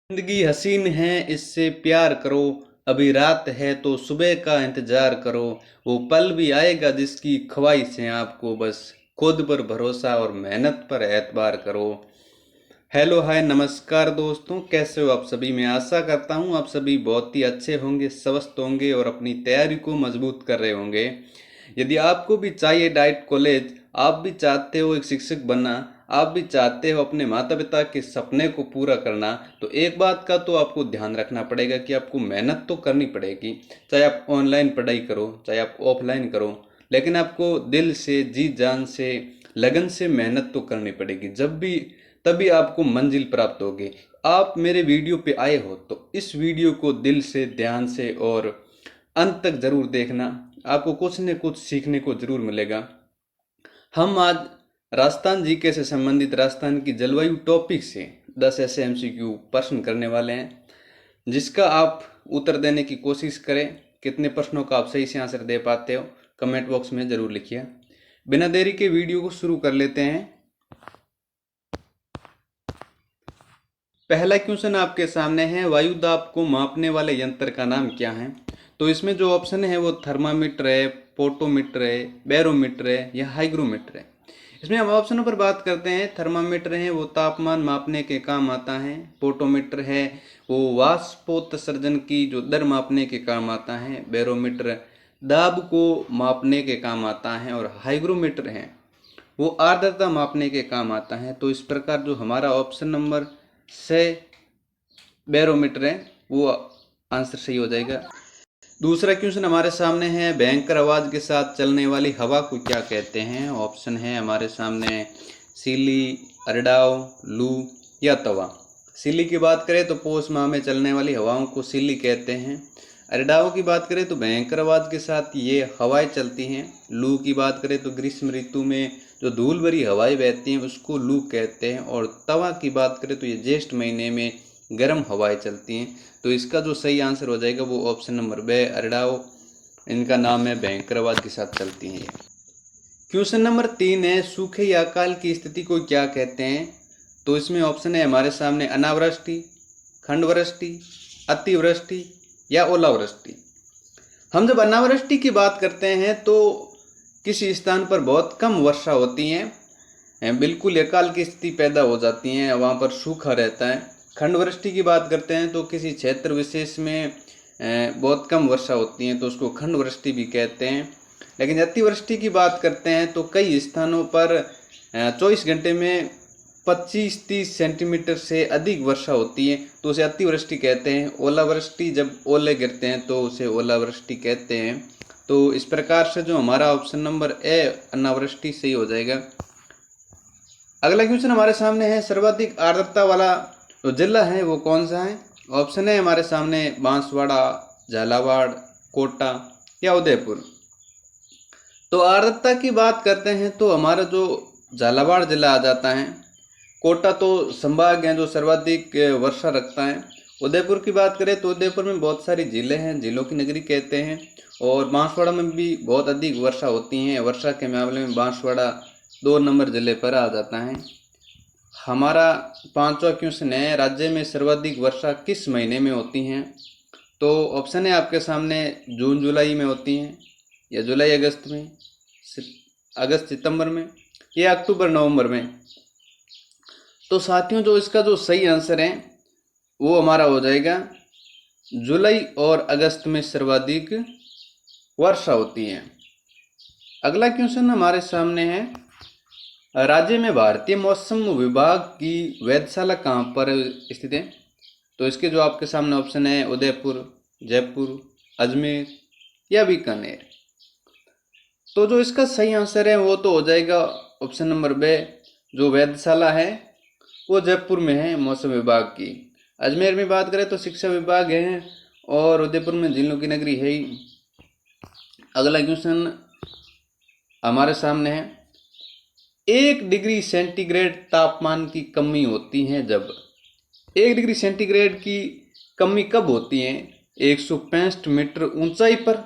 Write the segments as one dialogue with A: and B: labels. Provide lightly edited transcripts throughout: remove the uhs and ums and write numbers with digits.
A: जिंदगी हसीन है इससे प्यार करो। अभी रात है तो सुबह का इंतजार करो। वो पल भी आएगा जिसकी ख्वाहिशें आपको बस खुद पर भरोसा और मेहनत पर एतबार करो। हेलो हाय नमस्कार दोस्तों, कैसे हो आप सभी। मैं आशा करता हूँ आप सभी बहुत ही अच्छे होंगे, स्वस्थ होंगे और अपनी तैयारी को मजबूत कर रहे होंगे। यदि आपको भी चाहिए डाइट कॉलेज, आप भी चाहते हो एक शिक्षक बनना, आप भी चाहते हो अपने माता पिता के सपने को पूरा करना, तो एक बात का तो आपको ध्यान रखना पड़ेगा कि आपको मेहनत तो करनी पड़ेगी। चाहे आप ऑनलाइन पढ़ाई करो, चाहे आप ऑफलाइन करो, लेकिन आपको दिल से, जी जान से, लगन से मेहनत तो करनी पड़ेगी। जब भी तभी आपको मंजिल प्राप्त होगी। आप मेरे वीडियो पे आए हो तो इस वीडियो को दिल से, ध्यान से और अंत तक जरूर देखना। आपको कुछ न कुछ सीखने को जरूर मिलेगा। हम आज राजस्थान जीके से संबंधित राजस्थान की जलवायु टॉपिक से 10 ऐसे एमसीक्यू प्रश्न करने वाले हैं, जिसका आप उत्तर देने की कोशिश करें। कितने प्रश्नों का आप सही से आंसर दे पाते हो कमेंट बॉक्स में जरूर लिखिए। बिना देरी के वीडियो को शुरू कर लेते हैं। पहला क्वेश्चन आपके सामने है, वायु दाब को मापने वाले यंत्र का नाम क्या है। तो इसमें जो ऑप्शन है वो थर्मामीटर है, पोटोमीटर है, बैरोमीटर है या हाइग्रोमीटर है। इसमें हम ऑप्शनों पर बात करते हैं। थर्मामीटर है वो तापमान मापने के काम आता है। पोटोमीटर है वो वाष्पोत्सर्जन की जो दर मापने के काम आता है। बैरोमीटर दाब को मापने के काम आता है। और हाइग्रोमीटर है वो आर्द्रता मापने के काम आता है। तो इस प्रकार जो हमारा ऑप्शन नंबर से बैरोमीटर है वो आंसर सही हो जाएगा। दूसरा क्वेश्चन हमारे सामने है, भयंकर आवाज के साथ चलने वाली हवा को क्या कहते हैं। ऑप्शन है हमारे सामने सीली, अरडाव, लू या तवा। सीली की बात करें तो पौष माह में चलने वाली हवाओं को सीली कहते हैं। अरडाव की बात करें तो भयंकर आवाज के साथ ये हवाएं चलती हैं। लू की बात करें तो ग्रीष्म ऋतु में जो धूल भरी हवाएं बहती हैं उसको लू कहते हैं। और तवा की बात करें तो ये ज्येष्ठ महीने में गर्म हवाएं चलती हैं। तो इसका जो सही आंसर हो जाएगा वो ऑप्शन नंबर बे, अरडाव। इनका नाम है भयंकर आवाज के साथ चलती हैं ये। क्वेश्चन नंबर 3 है, सूखे या अकाल की स्थिति को क्या कहते हैं। तो इसमें ऑप्शन है हमारे सामने अनावृष्टि, खंडवृष्टि, अतिवृष्टि या ओलावृष्टि। हम जब अनावृष्टि की बात करते हैं तो किसी स्थान पर बहुत कम वर्षा होती है, बिल्कुल अकाल की स्थिति पैदा हो जाती है, वहाँ पर सूखा रहता है। खंडवृष्टि की बात करते हैं तो किसी क्षेत्र विशेष में बहुत कम वर्षा होती है तो उसको खंडवृष्टि भी कहते हैं। लेकिन अतिवृष्टि की बात करते हैं तो कई स्थानों पर 24 घंटे में 25-30 सेंटीमीटर से अधिक वर्षा होती है तो उसे अतिवृष्टि कहते हैं। ओलावृष्टि, जब ओले गिरते हैं तो उसे ओलावृष्टि कहते हैं। तो इस प्रकार से जो हमारा ऑप्शन नंबर ए अनावृष्टि सही हो जाएगा। अगला क्वेश्चन हमारे सामने है, सर्वाधिक आर्द्रता वाला जो जिला है वो कौन सा है। ऑप्शन है हमारे सामने बांसवाड़ा, झालावाड़, कोटा या उदयपुर। तो आर्द्रता की बात करते हैं तो हमारा जो झालावाड़ जिला आ जाता है। कोटा तो संभाग है जो सर्वाधिक वर्षा रखता है। उदयपुर की बात करें तो उदयपुर में बहुत सारी झीलें हैं, झीलों की नगरी कहते हैं। और बांसवाड़ा में भी बहुत अधिक वर्षा होती है। वर्षा के मामले में बांसवाड़ा 2 नंबर जिले पर आ जाता है। हमारा 5वां क्वेश्चन है, राज्य में सर्वाधिक वर्षा किस महीने में होती है। तो ऑप्शन है आपके सामने जून जुलाई में होती हैं, या जुलाई अगस्त में, अगस्त सितंबर में, या अक्टूबर नवंबर में। तो साथियों जो इसका जो सही आंसर है वो हमारा हो जाएगा जुलाई और अगस्त में सर्वाधिक वर्षा होती है। अगला क्वेश्चन हमारे सामने है, राज्य में भारतीय मौसम विभाग की वेधशाला कहाँ पर स्थित है। तो इसके जो आपके सामने ऑप्शन है उदयपुर, जयपुर, अजमेर या बीकानेर। तो जो इसका सही आंसर है वो तो हो जाएगा ऑप्शन नंबर बे, जो वेधशाला है वो जयपुर में है मौसम विभाग की। अजमेर में बात करें तो शिक्षा विभाग है और उदयपुर में झीलों की नगरी है ही। अगला क्वेश्चन हमारे सामने है, 1 डिग्री सेंटीग्रेड तापमान की कमी होती है जब। 1 डिग्री सेंटीग्रेड की कमी कब होती है। 165 मीटर ऊंचाई पर,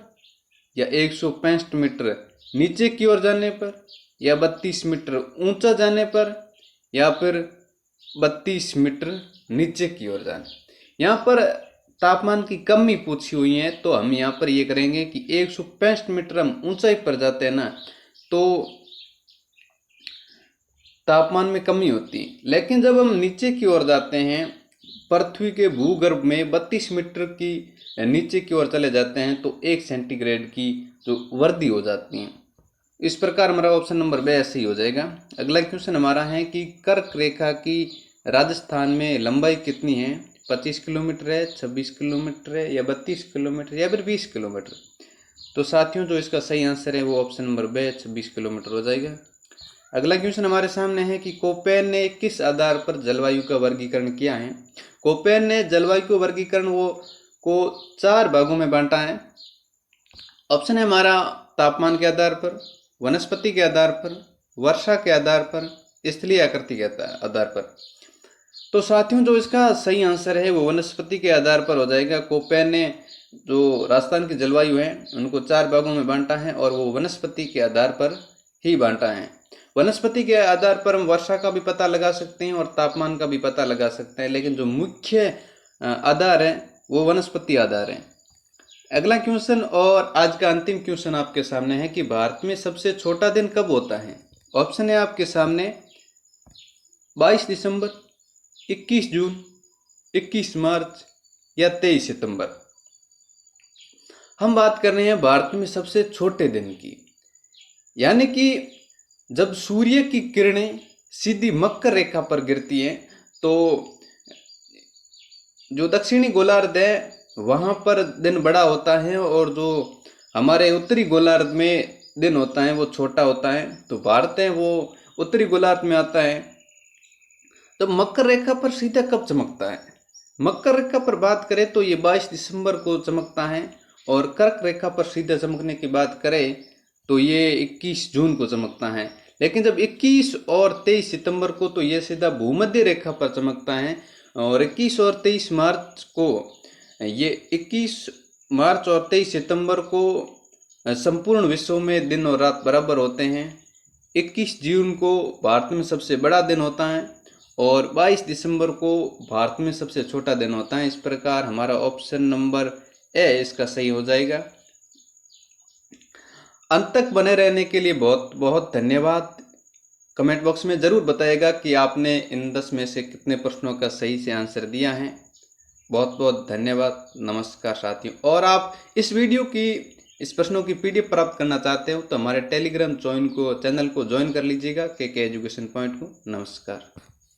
A: या 165 मीटर नीचे की ओर जाने पर, या 32 मीटर ऊंचा जाने पर, या फिर 32 मीटर नीचे की ओर जाने। यहाँ पर तापमान की कमी पूछी हुई है, तो हम यहाँ पर ये करेंगे कि 165 मीटर हम ऊंचाई पर जाते हैं ना, तो तापमान में कमी होती है। लेकिन जब हम नीचे की ओर जाते हैं, पृथ्वी के भूगर्भ में 32 मीटर की नीचे की ओर चले जाते हैं, तो 1 सेंटीग्रेड की जो वृद्धि हो जाती है। इस प्रकार हमारा ऑप्शन नंबर बी सही हो जाएगा। अगला क्वेश्चन हमारा है कि कर्क रेखा की राजस्थान में लंबाई कितनी है? 25 किलोमीटर है, 26 किलोमीटर है, या 32 किलोमीटर, या फिर 20 किलोमीटर। तो साथियों, जो इसका सही आंसर है वो ऑप्शन नंबर बी 26 किलोमीटर हो जाएगा। अगला क्वेश्चन हमारे सामने है कि कोपेन ने किस आधार पर जलवायु का वर्गीकरण किया है? कोपेन ने जलवायु को वर्गीकरण को 4 भागों में बांटा है। ऑप्शन है हमारा तापमान के आधार पर, वनस्पति के आधार पर, वर्षा के आधार पर, स्थलीय आकृति के आधार पर। तो साथियों, जो इसका सही आंसर है वो वनस्पति के आधार पर हो जाएगा। कोपेन ने जो राजस्थान की जलवायु है उनको 4 भागों में बांटा है और वो वनस्पति के आधार पर ही बांटा है। वनस्पति के आधार पर हम वर्षा का भी पता लगा सकते हैं और तापमान का भी पता लगा सकते हैं, लेकिन जो मुख्य आधार है वो वनस्पति आधार है। अगला क्वेश्चन और आज का अंतिम क्वेश्चन आपके सामने है कि भारत में सबसे छोटा दिन कब होता है? ऑप्शन है आपके सामने 22 दिसंबर, 21 जून, 21 मार्च, या 23 सितंबर। हम बात कर रहे हैं भारत में सबसे छोटे दिन की, यानी कि जब सूर्य की किरणें सीधी मकर रेखा पर गिरती हैं, तो जो दक्षिणी गोलार्ध है वहाँ पर दिन बड़ा होता है और जो हमारे उत्तरी गोलार्ध में दिन होता है वो छोटा होता है। तो भारत है वो उत्तरी गोलार्ध में आता है। तो मकर रेखा पर सीधा कब चमकता है? मकर रेखा पर बात करें तो ये 22 दिसंबर को चमकता है, और कर्क रेखा पर सीधा चमकने की बात करें तो ये 21 जून को चमकता है। लेकिन जब 21 और 23 सितंबर को तो ये सीधा भूमध्य रेखा पर चमकता है, और 21 और 23 मार्च को, ये 21 मार्च और 23 सितंबर को संपूर्ण विश्व में दिन और रात बराबर होते हैं। 21 जून को भारत में सबसे बड़ा दिन होता है और 22 दिसंबर को भारत में सबसे छोटा दिन होता है। इस प्रकार हमारा ऑप्शन नंबर ए इसका सही हो जाएगा। अंत तक बने रहने के लिए बहुत बहुत धन्यवाद। कमेंट बॉक्स में ज़रूर बताइएगा कि आपने इन 10 में से कितने प्रश्नों का सही से आंसर दिया है। बहुत बहुत धन्यवाद। नमस्कार साथियों। और आप इस वीडियो की, इस प्रश्नों की पीडीएफ प्राप्त करना चाहते हो तो हमारे टेलीग्राम चैनल को ज्वाइन कर लीजिएगा, के एजुकेशन पॉइंट को। नमस्कार।